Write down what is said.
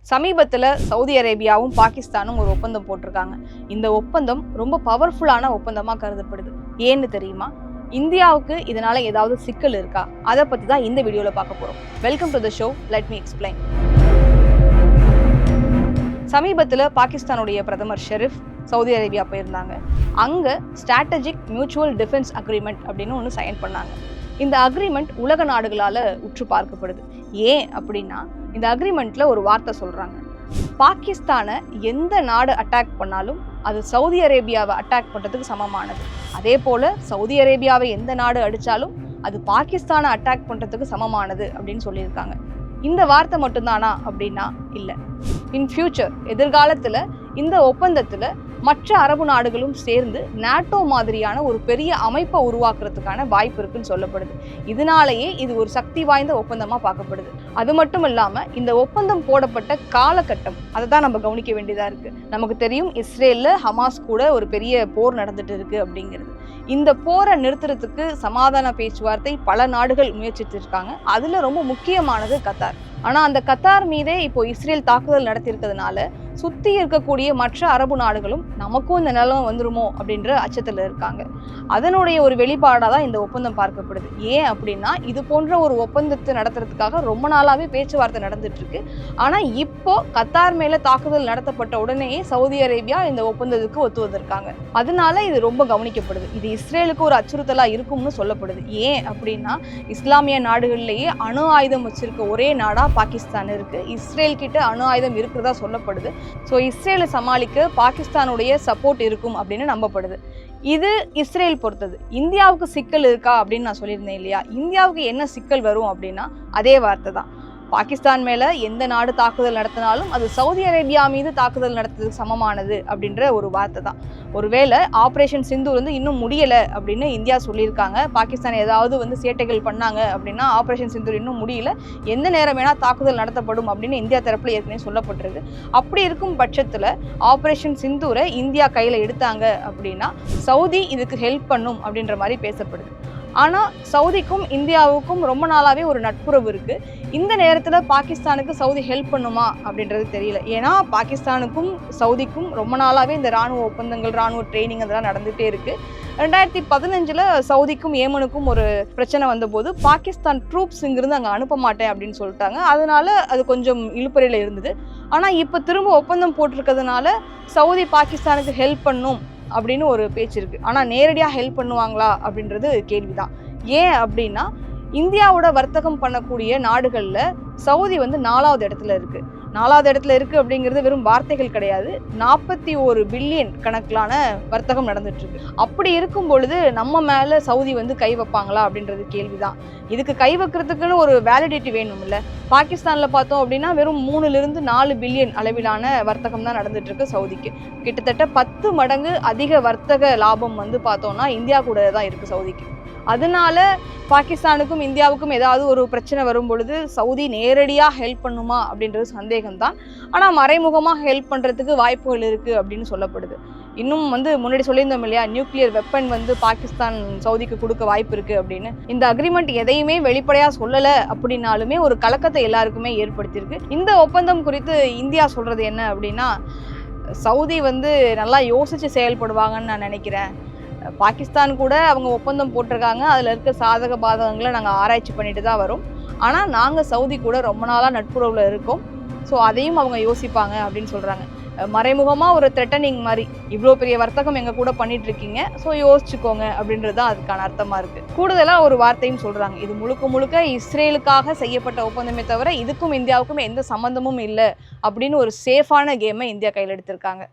சமீபத்தில் சவுதி அரேபியாவும் பாகிஸ்தானும் ஒரு ஒப்பந்தம் போட்டிருக்காங்க. இந்த ஒப்பந்தம் ரொம்ப பவர்ஃபுல்லான ஒப்பந்தமாக கருதப்படுது. ஏன்னு தெரியுமா? இந்தியாவுக்கு இதனால ஏதாவது சிக்கல் இருக்கா? அதை பற்றி தான் இந்த வீடியோவில் பார்க்க போகிறோம். Welcome to the show, let me explain. சமீபத்தில் பாகிஸ்தானுடைய பிரதமர் ஷெரீஃப் சவுதி அரேபியா போயிருந்தாங்க. அங்கே ஸ்ட்ராட்டஜிக் மியூச்சுவல் டிஃபென்ஸ் அக்ரிமெண்ட் அப்படின்னு ஒன்று சைன் பண்ணாங்க. இந்த அக்ரிமெண்ட் உலக நாடுகளால் உற்று பார்க்கப்படுது. ஏன் அப்படின்னா, இந்த அக்ரிமெண்ட்ல ஒரு வார்த்தை சொல்றாங்க, பாகிஸ்தானை எந்த நாடு அட்டாக் பண்ணாலும் அது சவுதி அரேபியாவை அட்டாக் பண்றதுக்கு சமமானது. அதே போல சவுதி அரேபியாவை எந்த நாடு அடிச்சாலும் அது பாகிஸ்தானை அட்டாக் பண்றதுக்கு சமமானது அப்படின்னு சொல்லியிருக்காங்க. இந்த வார்த்தை மட்டும்தானா அப்படின்னா இல்லை. இன் ஃபியூச்சர், எதிர்காலத்துல இந்த ஒப்பந்தத்துல மற்ற அரபு நாடுகளும் சேர்ந்து நாட்டோ மாதிரியான ஒரு பெரிய அமைப்பை உருவாக்குறதுக்கான வாய்ப்பு இருக்குன்னு சொல்லப்படுது. இதனாலேயே இது ஒரு சக்தி வாய்ந்த ஒப்பந்தமா பார்க்கப்படுது. அது மட்டும் இல்லாம இந்த ஒப்பந்தம் போடப்பட்ட காலகட்டம், அதை தான் நம்ம கவனிக்க வேண்டியதா இருக்கு. நமக்கு தெரியும், இஸ்ரேல்ல ஹமாஸ் கூட ஒரு பெரிய போர் நடந்துட்டு இருக்கு அப்படிங்கிறது. இந்த போரை நிறுத்துறதுக்கு சமாதான பேச்சுவார்த்தை பல நாடுகள் முயற்சித்து இருக்காங்க. அதுல ரொம்ப முக்கியமானது கத்தார். ஆனா அந்த கத்தார் மீதே இப்போ இஸ்ரேல் தாக்குதல் நடத்தியிருக்கிறதுனால சுத்தி இருக்கக்கூடிய மற்ற அரபு நாடுகளும் நமக்கும் இந்த நிலைமை வந்துருமோ அப்படின்ற அச்சத்துல இருக்காங்க. அதனுடைய ஒரு வெளிப்பாடாக தான் இந்த ஒப்பந்தம் பார்க்கப்படுது. ஏன் அப்படின்னா, இது போன்ற ஒரு ஒப்பந்தத்தை நடத்துறதுக்காக ரொம்ப நாளாவே பேச்சுவார்த்தை நடந்துட்டு இருக்கு. ஆனா இப்போ கத்தார் மேல தாக்குதல் நடத்தப்பட்ட உடனேயே சவுதி அரேபியா இந்த ஒப்பந்தத்துக்கு ஒத்து வந்திருக்காங்க. அதனால இது ரொம்ப கவனிக்கப்படுது. இது இஸ்ரேலுக்கு ஒரு அச்சுறுத்தலா இருக்கும்னு சொல்லப்படுது. ஏன் அப்படின்னா, இஸ்லாமிய நாடுகள்லேயே அணு ஆயுதம் வச்சிருக்க ஒரே நாடா பாகிஸ்தான் இருக்கு. இஸ்ரேல் கிட்ட அணு ஆயுதம் இருக்கிறதா சொல்லப்படுது. ஸோ இஸ்ரேலை சமாளிக்க பாகிஸ்தானுடைய சப்போர்ட் இருக்கும் அப்படின்னு நம்பப்படுது. இது இஸ்ரேல் பொறுத்தது. இந்தியாவுக்கு சிக்கல் இருக்கா அப்படின்னு நான் சொல்லியிருந்தேன் இல்லையா? இந்தியாவுக்கு என்ன சிக்கல் வரும் அப்படின்னா, அதே வார்த்தை தான். பாகிஸ்தான் மேல எந்த நாடு தாக்குதல் நடத்தினாலும் அது சவுதி அரேபியா மீது தாக்குதல் நடத்துறதுக்கு சமமானது அப்படின்ற ஒரு வார்த்தை தான். ஒருவேளை ஆப்ரேஷன் சிந்தூர் இன்னும் முடியலை அப்படின்னு இந்தியா சொல்லியிருக்காங்க. பாகிஸ்தான் ஏதாவது சேட்டைகள் பண்ணாங்க அப்படின்னா ஆப்ரேஷன் சிந்தூர் இன்னும் முடியல, எந்த நேரம் வேணா தாக்குதல் நடத்தப்படும் அப்படின்னு இந்தியா தரப்புல ஏற்கனவே சொல்லப்பட்டிருக்கு. அப்படி இருக்கும் பட்சத்துல ஆப்ரேஷன் சிந்தூரை இந்தியா கையில எடுத்தாங்க அப்படின்னா சவுதி இதுக்கு ஹெல்ப் பண்ணும் அப்படின்ற மாதிரி பேசப்படுது. ஆனால் சவுதிக்கும் இந்தியாவுக்கும் ரொம்ப நாளாகவே ஒரு நட்புறவு இருக்குது. இந்த நேரத்தில் பாகிஸ்தானுக்கு சவுதி ஹெல்ப் பண்ணுமா அப்படின்றது தெரியல. ஏன்னா பாகிஸ்தானுக்கும் சவுதிக்கும் ரொம்ப நாளாகவே இந்த இராணுவ ஒப்பந்தங்கள், இராணுவ ட்ரைனிங் அதெல்லாம் நடந்துகிட்டே இருக்குது. 2015 சவுதிக்கும் ஏமனுக்கும் ஒரு பிரச்சனை வந்தபோது பாகிஸ்தான் ட்ரூப்ஸ் இங்கிருந்து அங்கே அனுப்ப மாட்டேன் அப்படின்னு சொல்லிட்டாங்க. அதனால அது கொஞ்சம் இழுப்பறையில் இருந்தது. ஆனால் இப்போ திரும்ப ஒப்பந்தம் போட்டிருக்கிறதுனால சவுதி பாகிஸ்தானுக்கு ஹெல்ப் பண்ணும் அப்படின்னு ஒரு பேச்சு இருக்கு. ஆனா நேரடியா ஹெல்ப் பண்ணுவாங்களா அப்படின்றது கேள்விதான். ஏன் அப்படின்னா, இந்தியாவோட வர்த்தகம் பண்ணக்கூடிய நாடுகள்ல சவுதி 4வது இடத்துல இருக்கு. 4வது இடத்துல இருக்கு அப்படிங்கிறது வெறும் வார்த்தைகள் கிடையாது. 41 பில்லியன் கணக்கிலான வர்த்தகம் நடந்துட்டு இருக்கு. அப்படி இருக்கும் பொழுது நம்ம மேல சவுதி கை வைப்பாங்களா அப்படின்றது கேள்விதான். இதுக்கு கை வைக்கிறதுக்குன்னு ஒரு வேலிடிட்டி வேணும் இல்ல? பாகிஸ்தான்ல பார்த்தோம் அப்படின்னா வெறும் 3-4 பில்லியன் அளவிலான வர்த்தகம் தான் நடந்துட்டு இருக்கு சவுதிக்கு. கிட்டத்தட்ட 10 மடங்கு அதிக வர்த்தக லாபம் பார்த்தோம்னா இந்தியா கூட தான் இருக்கு சவுதிக்கு. அதனால பாகிஸ்தானுக்கும் இந்தியாவுக்கும் ஏதாவது ஒரு பிரச்சனை வரும் பொழுது சவுதி நேரடியாக ஹெல்ப் பண்ணுமா அப்படின்றது சந்தேகம்தான். ஆனால் மறைமுகமாக ஹெல்ப் பண்ணுறதுக்கு வாய்ப்புகள் இருக்குது அப்படின்னு சொல்லப்படுது. இன்னும் முன்னாடி சொல்லியிருந்தோம் இல்லையா, நியூக்ளியர் வெப்பன் பாகிஸ்தான் சவுதிக்கு கொடுக்க வாய்ப்பு இருக்குது அப்படின்னு. இந்த அக்ரிமெண்ட் எதையுமே வெளிப்படையாக சொல்லலை அப்படின்னாலுமே ஒரு கலக்கத்தை எல்லாருக்குமே ஏற்படுத்தியிருக்கு. இந்த ஒப்பந்தம் குறித்து இந்தியா சொல்கிறது என்ன அப்படின்னா, சவுதி நல்லா யோசித்து செயல்படுவாங்கன்னு நான் நினைக்கிறேன். பாகிஸ்தான் கூட அவங்க ஒப்பந்தம் போட்டிருக்காங்க, அதில் இருக்க சாதக பாதகங்களை நாங்கள் ஆராய்ச்சி பண்ணிட்டு தான் வரோம். ஆனால் நாங்கள் சவுதி கூட ரொம்ப நாளாக நட்புறவில் இருக்கோம். ஸோ அதையும் அவங்க யோசிப்பாங்க அப்படின்னு சொல்கிறாங்க. மறைமுகமாக ஒரு த்ரெட்டனிங் மாதிரி, இவ்வளோ பெரிய வர்த்தகம் எங்கள் கூட பண்ணிட்டு இருக்கீங்க, ஸோ யோசிச்சுக்கோங்க அப்படின்றது தான் அதுக்கான அர்த்தமாக இருக்குது. கூடுதலாக ஒரு வார்த்தையும் சொல்கிறாங்க, இது முழுக்க முழுக்க இஸ்ரேலுக்காக செய்யப்பட்ட ஒப்பந்தமே தவிர இதுக்கும் இந்தியாவுக்கும் எந்த சம்மந்தமும் இல்லை அப்படின்னு ஒரு சேஃபான கேமை இந்தியா கையில் எடுத்திருக்காங்க.